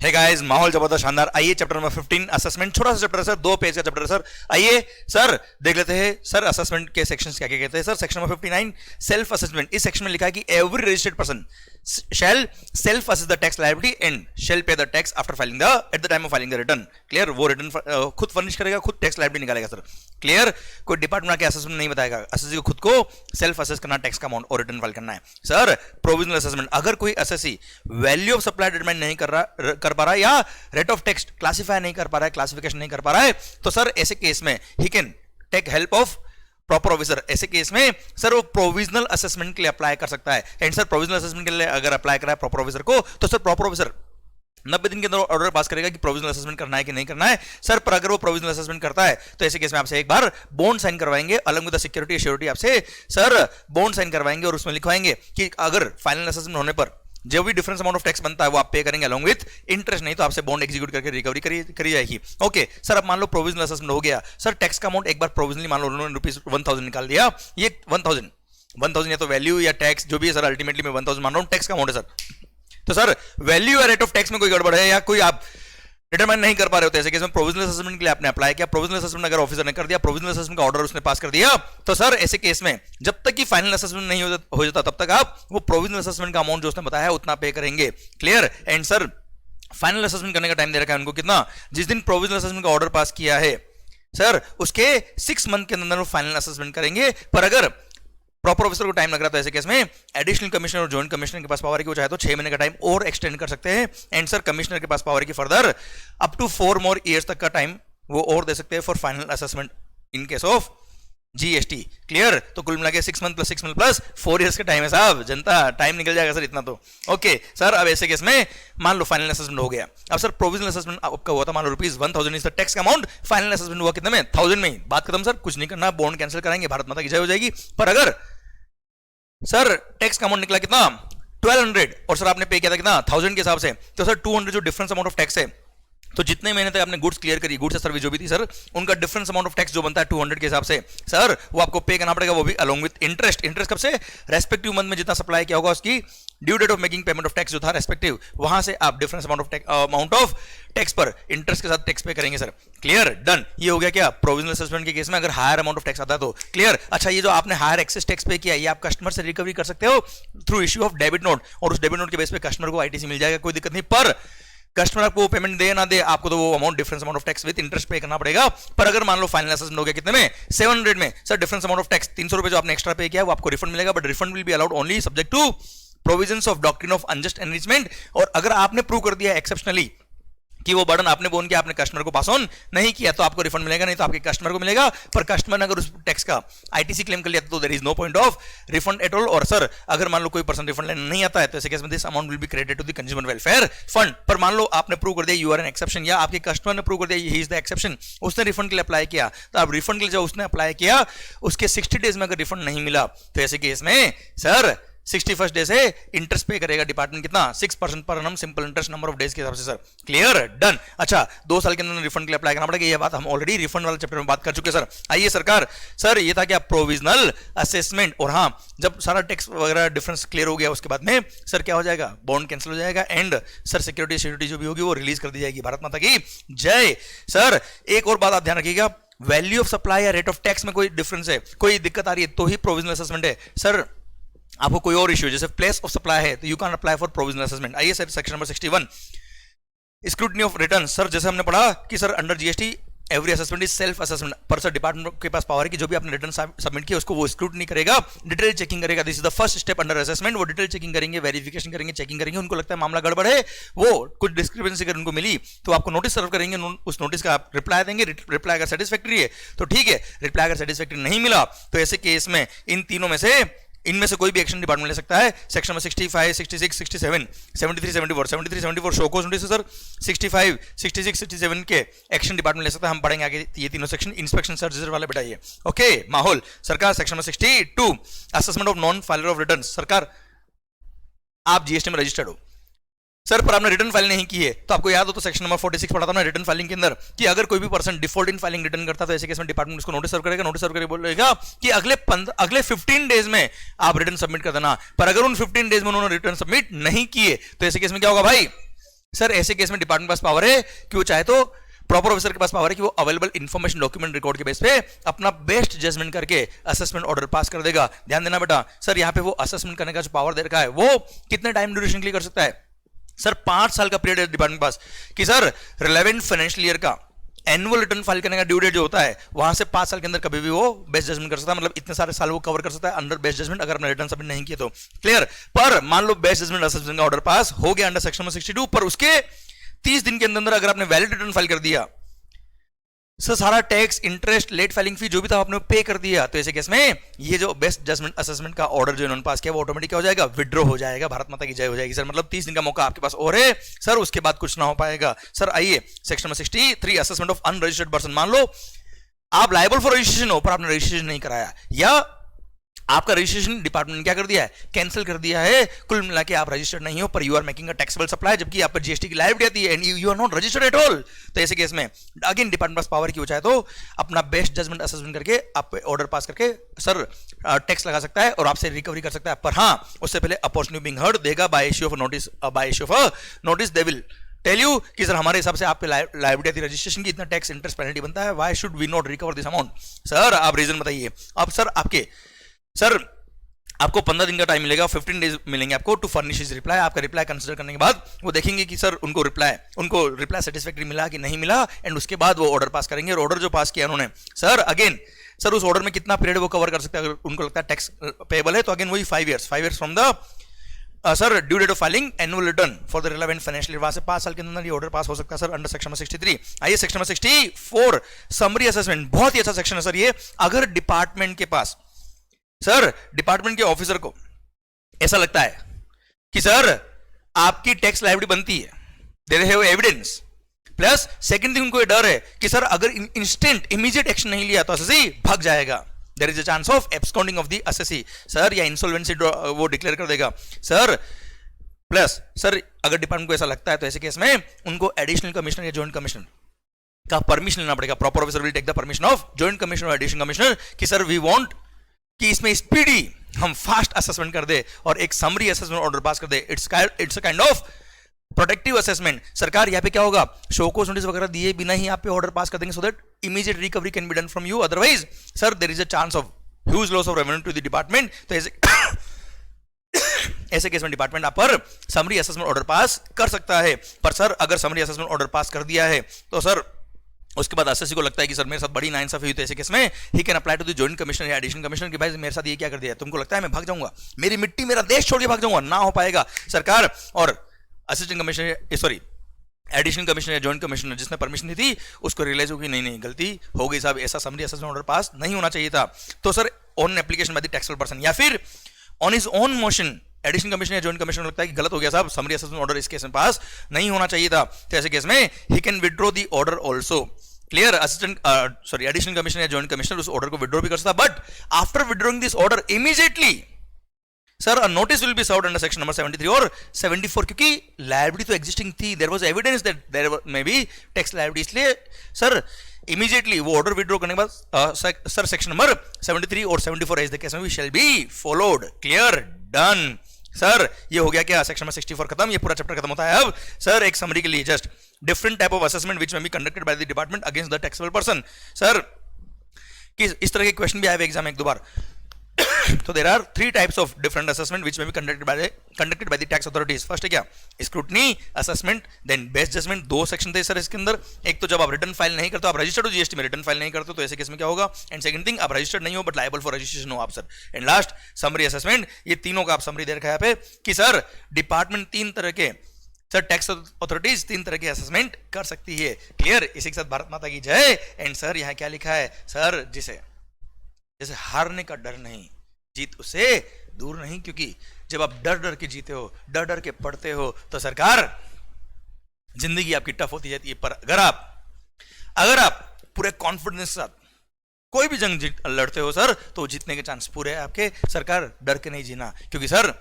है गाइस, माहौल जबरदस्त शानदार। आइए चैप्टर नंबर 15 असेसमेंट, छोटा सा चैप्टर है सर, 2 पेज का चैप्टर है सर। आइए सर देख लेते हैं सर असेसमेंट के सेक्शंस क्या क्या कहते हैं sir. Section number 59 self assessment. इस सेक्शन में लिखा है कि every registered person shall self assess the tax liability and shall pay the tax after filing the at the time of filing the return। Clear, वो return खुद furnish करेगा, खुद tax liability निकालेगा सर। क्लियर, कोई department आके assessment नहीं बताएगा, assessee को खुद को सेल्फ असेस करना, टैक्स का अमाउंट और रिटर्न फाइल करना है सर। प्रोविजनल असेसमेंट, अगर कोई assessee value of supply determine नहीं कर पा रहा या रेट ऑफ टैक्स क्लासिफाई नहीं कर पा रहा है, क्लासिफिकेशन नहीं कर पा रहा है, तो सर ऐसे केस में he can take help of proper officer. ऐसे केस में सर वो प्रोविजनल असेसमेंट के लिए अप्लाई कर सकता है। एंड सर प्रोविजनल असेसमेंट के लिए अगर अप्लाई करा है प्रॉपर ऑफिसर को, तो सर प्रॉपर ऑफिसर 90 दिन के अंदर ऑर्डर पास करेगा कि प्रोविजनल असेसमेंट करना है कि नहीं करना है सर। पर अगर वो प्रोविजनल असेसमेंट करता है तो ऐसे केस में आपसे एक बार बॉन्ड साइन करवाएंगे, अलग विद द सिक्योरिटी श्योरिटी आपसे सर बॉन्ड साइन करवाएंगे और उसमें लिखवाएंगे कि अगर फाइनल असेसमेंट होने पर जो भी डिफरेंस अमाउंट ऑफ टैक्स बनता है वो आप पे करेंगे अलॉन्ग विथ इंटरेस्ट, नहीं तो आपसे बॉन्ड एग्जीक्यूट करके रिकवरी करी जाएगी। ओके सर, अब मान लो प्रोविजनल असेसमेंट हो गया सर, टैक्स का अमाउंट एक बार प्रोविजनली मान लो उन्होंने ₹1000 निकाल दिया, ये 1000 या तो वैल्यू या टैक्स जो भी है सर, अल्टीमेटली मैं 1000 मान रहा हूं, टैक्स का अमाउंट है सर। तो सर वैल्यू या रेट ऑफ टैक्स में कोई गड़बड़ है या कोई आप डिटरमाइन नहीं कर पा रहे होते, ऐसे केस में प्रोविजनल असेसमेंट के लिए आपने अप्लाई किया, प्रोविजनल असेसमेंट अगर ऑफिसर ने कर दिया, प्रोविजनल असेसमेंट का ऑर्डर उसने पास कर दिया, तो सर ऐसे केस में जब तक कि फाइनल असेसमेंट नहीं हो जाता तब तक आप वो प्रोविजनल असेसमेंट का अमाउंट जो उसने बताया है उतना पे करेंगे। Clear. And sir final assessment करने का टाइम दे रखा है उनको कितना, जिस दिन प्रोविजनल असेसमेंट का ऑर्डर पास किया है सर उसके 6 मंथ के अंदर वो फाइनल असेसमेंट करेंगे। पर अगर प्रॉपर ऑफिसर को टाइम लग रहा है तो ऐसे केस में एडिशनल कमिश्नर और जॉइंट कमिश्नर के पास पावर है कि वो चाहे तो 6 महीने का टाइम और एक्सटेंड कर सकते हैं। एंड सर कमिश्नर के पास पावर है कि further up to 4 more years तक का टाइम वो और दे सकते हैं for final assessment in case of GST. Clear. तो कुल मिला के 6 मंथ प्लस 4 ईयर्स का टाइम है साहब, जनता टाइम निकल जाएगा सर इतना तो। ओके सर, अब ऐसे केस में मान लो फाइनल असेसमेंट हो गया, अब सर प्रोविजनल असेसमेंट आपका हुआ था मान लो ₹1000 इज द टैक्स का अमाउंट, फाइनल असेसमेंट हुआ कितने में, 1000 में, बात खत्म सर, कुछ नहीं करना, बॉन्ड कैंसिल कराएंगे, भारत माता की जय हो जाएगी। पर अगर सर टैक्स का अमाउंट निकला कितना 1200 और सर आपने पे किया था कितना 1000 के हिसाब से, तो सर 200 जो डिफरेंस अमाउंट ऑफ टैक्स है, तो जितने महीने तक आपने गुड्स क्लियर करी, गुड्स सर्विस जो भी थी सर, उनका डिफरेंस अमाउंट ऑफ टैक्स जो बनता है 200 के हिसाब से सर वो आपको पे करना पड़ेगा, वो भी अलोंग विद इंटरेस्ट। इंटरेस्ट कब से, रेस्पेक्टिव मंथ में जितना सप्लाई किया होगा उसकी due date of making payment of tax जो था रेस्पेक्टिव, वहां से आप डिफरेंस अमाउंट ऑफ टैक्स पर इंटरेस्ट के साथ टैक्स पे करेंगे सर। Clear, done. ये हो गया क्या प्रोविजनल असेसमेंट के केस में अगर हायर अमाउंट ऑफ टैक्स आता है तो। क्लियर। अच्छा, ये जो आपने हायर एक्सेस टैक्स पे किया ये आप कस्टमर से रिकवरी कर सकते हो through issue of debit note, और उस डेबिट नोट के बेस पे कस्टमर को आईटीसी मिल जाएगा, कोई दिक्कत नहीं। पर कस्टमर आपको पेमेंट दे ना दे, आपको तो वो amount difference amount of tax with interest पे करना पड़ेगा। पर अगर मान लो फाइनल असेसमेंट हो गया कितने में 700 में sir, difference amount of tax 300 रुपए जो आपने एक्स्ट्रा पे किया है वो आपको रिफंड मिलेगा, but refund will be allowed only subject to provisions of doctrine of unjust enrichment. और अगर आपने प्रूव कर दिया एक्सेप्शनली कि वो बर्डन आपने बोन किया, आपने कस्टमर को पास ऑन नहीं किया, तो आपको रिफंड मिलेगा, नहीं तो आपके कस्टमर को मिलेगा। पर कस्टमर ने अगर उस टैक्स का आईटीसी क्लेम कर लिया तो there is no point of refund at all. और सर अगर मान लो कोई पर्सन रिफंड लेने नहीं आता है तो ऐसे केस में this amount will be credited to the consumer welfare fund. पर मान लो आपने प्रूव कर दिया यू आर एन एक्सेप्शन, या आपके कस्टमर ने प्रूव कर दिया ही इज द एक्सेप्शन, उसने रिफंड के लिए अप्लाई किया, तो अब रिफंड के लिए जो उसने अप्लाई किया उसके 60 डेज में अगर रिफंड नहीं मिला तो ऐसे केस में सर 61st डे से इंटरेस्ट पे करेगा डिपार्टमेंट, कितना 6% पर annum simple interest number of days के हिसाब से सर। Clear, done. अच्छा, 2 साल के अंदर रिफंड के लिए अप्लाई करना पड़ेगा, ये बात हम ऑलरेडी रिफंड वाले चैप्टर में बात कर चुके हैं सर। आइए सरकार, सर ये था क्या प्रोविजनल असेसमेंट, और हाँ जब सारा टैक्स वगैरह डिफरेंस क्लियर हो गया उसके बाद में सर क्या हो जाएगा, बॉन्ड कैंसिल हो जाएगा एंड सर सिक्योरिटी जो भी होगी वो रिलीज कर दी जाएगी। भारत माता की जय। सर एक और बात आप ध्यान रखिएगा, वैल्यू ऑफ सप्लाई या रेट ऑफ टैक्स में कोई डिफरेंस है, कोई दिक्कत आ रही है तो ही प्रोविजनल असेसमेंट है सर। आपको कोई और इश्यू जैसे प्लेस ऑफ सप्लाई है तो you can apply for provisional assessment. आइए sir section number 61 scrutiny of return. Sir जैसे हमने पढ़ा कि sir under GST every assessment is self assessment, पर सर डिपार्टमेंट के पास पावर है कि जो भी आपने रिटर्न सबमिट किया उसको वो स्क्रूटनी करेगा, डिटेल चेकिंग करेगा। This is the first step under assessment. वो डिटेल चेकिंग करेंगे, वेरिफिकेशन करेंगे, चेकिंग करेंगे, उनको लगता है मामला गड़बड़ है, वो कुछ डिस्क्रिपेंसी अगर उनको मिली तो आपको नोटिस सर्व करेंगे, उस नोटिस का आप रिप्लाई देंगे, रिप्लाई अगर सेटिस्फैक्टरी है तो ठीक है, रिप्लाई अगर सेटिस्फैक्टरी नहीं मिला तो ऐसे केस में इन तीनों में से इनमें से कोई भी एक्शन डिपार्टमेंट ले सकता है। सेक्शन में 65, 66, 67, 73, 74, 73, 74 शोकोस नोटिस है सर, 65, 66, 67 के एक्शन डिपार्टमेंट ले सकता है। हम पढ़ेंगे आगे ये तीनों सेक्शन, इंस्पेक्शन सर्च वाले बताइए। ओके माहौल सरकार, सेक्शन में 62 assessment of non filer of return. सरकार आप जीएसटी में रजिस्टर्ड हो सर, पर आपने रिटर्न फाइल नहीं की है, तो आपको याद हो तो सेक्शन नंबर 46 पढ़ा था ना रिटर्न फाइलिंग के अंदर कि अगर कोई भी person default in filing return करता है तो ऐसे केस में डिपार्टमेंट उसको नोटिस सर्व करेगा, नोटिस सर्व करके बोलेगा कि अगले 15 डेज में आप रिटर्न सबमिट कर देना। पर अगर उन 15 डेज में उन्होंने रिटर्न सबमिट नहीं किए तो ऐसे केस में क्या होगा भाई, सर ऐसे केस में डिपार्टमेंट के पास पावर है कि वो चाहे तो प्रॉपर ऑफिसर के पास पावर है कि वो अवेलेबल इंफॉर्मेशन डॉक्यूमेंट रिकॉर्ड के बेस पे अपना बेस्ट जजमेंट करके असेसमेंट ऑर्डर पास कर देगा। ध्यान देना बेटा, सर यहाँ पे वो असेसमेंट करने का जो पावर दे रखा है वो कितने टाइम ड्यूरेशन के लिए कर सकता है? सर 5 साल का पीरियड है डिपार्टमेंट के पास कि सर रिलेवेंट फाइनेंशियल ईयर का एनुअल रिटर्न फाइल करने का ड्यू डेट जो होता है वहां से 5 साल के अंदर कभी भी वो बेस्ट जजमेंट कर सकता है। मतलब इतने सारे साल वो कवर कर सकता है अंडर बेस्ट जजमेंट अगर अपना रिटर्न सबमिट नहीं किया तो। क्लियर? पर मान लो बेस्ट जजमेंट असेसमेंट का ऑर्डर पास हो गया अंडर सेक्शन 62, पर उसके 30 दिन के अंदर अगर आपने वैलिड रिटर्न फाइल कर दिया, सर सारा टैक्स, इंटरेस्ट, लेट फाइलिंग फी जो भी था आपने पे कर दिया, तो ऐसे केस में ये जो बेस्ट जजमेंट असेसमेंट का ऑर्डर जो इन्होंने पास किया वो ऑटोमेटिक हो जाएगा, विड्रॉ हो जाएगा। भारत माता की जय हो जाएगी सर। मतलब 30 दिन का मौका आपके पास और है सर, उसके बाद कुछ ना हो पाएगा। सर आइए section number 63 assessment of unregistered person. मान लो आप लायबल फॉर रजिस्ट्रेशन हो पर आपने रजिस्ट्रेशन नहीं कराया, या आपका रजिस्ट्रेशन डिपार्टमेंट ने क्या कर दिया है, कैंसिल कर दिया है, कुल मिला के आप रजिस्टर्ड नहीं हो पर you are making a taxable supply, जबकि आप पर जीएसटी की लायबिलिटी आती है and you are not registered at all. तो ऐसे केस में अगेन डिपार्टमेंट पास पावर की हो चाहे तो अपना बेस्ट जजमेंट असेसमेंट करके आप ऑर्डर पास करके सर टैक्स लगा सकता है और आपसे रिकवरी कर सकता है। पर हाँ, उससे पहले अपॉर्चुनिटी बीइंग हर्ड देगा by issue of notice, by issue of notice they will tell you कि सर हमारे हिसाब से आप पे लायबिलिटी आती रजिस्ट्रेशन की, इतना टैक्स इंटरेस्ट पेनल्टी बनता है, why should we not recover this amount. Sir आप रीजन बताइए। अब सर आपको 15 दिन का टाइम मिलेगा, 15 डेज मिलेंगे आपको टू फर्निश हिज रिप्लाई। आपका रिप्लाई कंसीडर करने के बाद वो देखेंगे कि सर उनको रिप्लाई सेटिस्फैक्टरी मिला कि नहीं मिला, एंड उसके बाद वो ऑर्डर पास करेंगे। और ऑर्डर जो पास किया उन्होंने सर अगेन सर उस ऑर्डर में कितना पीरियड वो कवर कर सकते हैं, अगर उनको लगता है टैक्स पेबल है तो अगेन वही 5 years from the sir due date of filing annual return for the relevant financial year, वहां से 5 साल के अंदर ये ऑर्डर पास हो सकता है सर अंडर सेक्शन 63। आइए सेक्शन 64 समरी असेसमेंट। बहुत ही अच्छा सेक्शन है सर ये। अगर डिपार्टमेंट के पास सर डिपार्टमेंट के ऑफिसर को ऐसा लगता है कि सर आपकी टैक्स लायबिलिटी बनती है, there have evidence, plus second thing उनको ये डर है कि सर अगर इंस्टेंट इमीडिएट एक्शन नहीं लिया तो असेसी भाग जाएगा, there is a chance of absconding of the assessee sir, या इंसॉल्वेंसी वो डिक्लेयर कर देगा सर। प्लस सर अगर डिपार्टमेंट को ऐसा लगता है तो ऐसे केस में उनको एडिशनल कमिश्नर या जॉइंट कमिश्नर का परमिशन लेना पड़ेगा। Proper officer will take the permission of joint commissioner और एडिशनल कमिश्नर कि सर वी वांट कि इसमें स्पीडी हम फास्ट असेसमेंट कर दे और एक समरी असेसमेंट ऑर्डर पास कर दे। It's a kind of protective assessment. सरकार यहाँ पे क्या होगा, शो कोज नोटिस वगैरह दिए बिना ही आप पे ऑर्डर पास कर देंगे so that immediate recovery can be done from you, otherwise sir there is a chance of huge loss of revenue to the department. तो ऐसे केस में डिपार्टमेंट आप पर समरी असेसमेंट ऑर्डर पास कर सकता है। पर सर अगर समरी असेसमेंट ऑर्डर पास कर दिया है तो सर उसके बाद एसएससी को लगता है कि सर मेरे साथ बड़ी नाइंसाफी हुई, तो ऐसे केस में he can apply to the joint commissioner या एडिशनल कमिश्नर कि भाई मेरे साथ ये क्या कर दिया, तुमको लगता है मैं भाग जाऊंगा, मेरी मिट्टी मेरा देश छोड़ के भाग जाऊंगा, ना हो पाएगा। सरकार और assistant commissioner sorry additional commissioner या जॉइंट कमिश्नर जिसने परमिशन दी थी उसको रियलाइज होगी नहीं गलती हो गई साहब, ऐसा समरी असेसमेंट ऑर्डर पास नहीं होना चाहिए था। तो sir on application by the taxable person या फिर on his own motion additional commissioner या जॉइंट कमिश्नर लगता है कि गलत हो गया साहब, समरी असेसमेंट ऑर्डर इस केस में पास नहीं होना चाहिए था, तो ऐसे केस में he can withdraw the order also. Clear? Additional commissioner या जॉइंट कमिश्नर उस ऑर्डर को विड्रॉ भी कर सकता, but after withdrawing this order immediately sir a notice will be served under section number 73 और 74, क्योंकि लायबिलिटी तो एग्जिस्टिंग थी, there was evidence that there may be tax liability, इसलिए सर इमीडिएटली वो ऑर्डर विड्रॉ करने के बाद सर सेक्शन नंबर 73 और 74 एज द केस में भी shall be followed. Clear? Done sir. ये हो गया क्या, सेक्शन नंबर 64 खत्म, ये पूरा चैप्टर खत्म होता है। अब सर एक समरी के लिए just different type of assessment which में be conducted by the department against the taxable person. Sir कि इस तरह के क्वेश्चन भी आए हुए एग्जाम में एक दो बार। तो there are 3 types of different assessment which में be conducted by the tax authorities. First है क्या, scrutiny assessment, then best judgment. 2 section थे सर इसके अंदर। एक तो जब आप रिटर्न फाइल नहीं करते, आप रजिस्टर्ड हो जीएसटी में, रिटर्न फाइल नहीं करते तो ऐसे केस में क्या होगा, एंड सेकंड थिंग आप रजिस्टर्ड नहीं हो बट लायबल फॉर रजिस्ट्रेशन हो आप sir. And last summary assessment. ये तीनों का आप समरी दे रखा है यहाँ पे कि सर डिपार्टमेंट 3 तरह के सर टैक्स अथॉरिटीज 3 तरह के असेसमेंट कर सकती है। क्लियर? इसी के साथ भारत माता की जय। एंड सर यहाँ क्या लिखा है सर, जैसे हारने का डर नहीं, जीत उससे दूर नहीं, क्योंकि जब आप डर डर के जीते हो, डर डर के पढ़ते हो तो सरकार जिंदगी आपकी टफ होती जाती है। पर अगर आप पूरे कॉन्फिडेंस के साथ कोई भी जंग लड़ते हो सर तो जीतने के चांस पूरे हैं आपके। सरकार डर के नहीं जीना, क्योंकि सर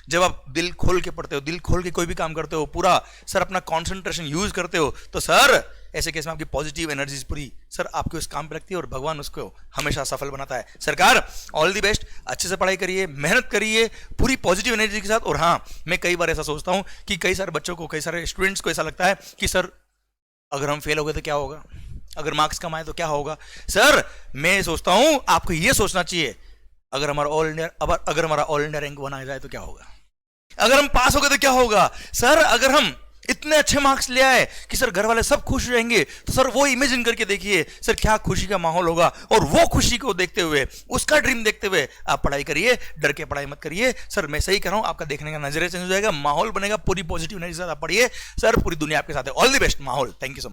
जब आप दिल खोल के पढ़ते हो, दिल खोल के कोई भी काम करते हो, पूरा सर अपना कॉन्सेंट्रेशन यूज करते हो, तो सर ऐसे केस में आपकी पॉजिटिव एनर्जी पूरी सर आपके उस काम पे लगती है और भगवान उसको हमेशा सफल बनाता है। सरकार ऑल द बेस्ट, अच्छे से पढ़ाई करिए, मेहनत करिए पूरी पॉजिटिव एनर्जी के साथ। और हाँ, मैं कई बार ऐसा सोचता हूं कि कई सारे बच्चों को, कई सारे स्टूडेंट्स को ऐसा लगता है कि सर अगर हम फेल हो गए तो क्या होगा, अगर मार्क्स कम आए तो क्या होगा। सर मैं सोचता हूं आपको यह सोचना चाहिए अगर हमारा ऑल इंडिया रैंक 1 आ जाए तो क्या होगा, अगर हम पास हो गए तो क्या होगा। सर अगर हम इतने अच्छे मार्क्स ले आए कि सर घर वाले सब खुश रहेंगे, तो सर वो इमेजिन करके देखिए सर क्या खुशी का माहौल होगा। और वो खुशी को देखते हुए, उसका ड्रीम देखते हुए आप पढ़ाई करिए, डर के पढ़ाई मत करिए। सर मैं सही कह रहा हूं, आपका देखने का नजरिया चेंज हो जाएगा, माहौल बनेगा, पूरी पॉजिटिव एनर्जी के साथ आप पढ़िए। सर पूरी दुनिया आपके साथ है। ऑल द बेस्ट माहौल। Thank you so much.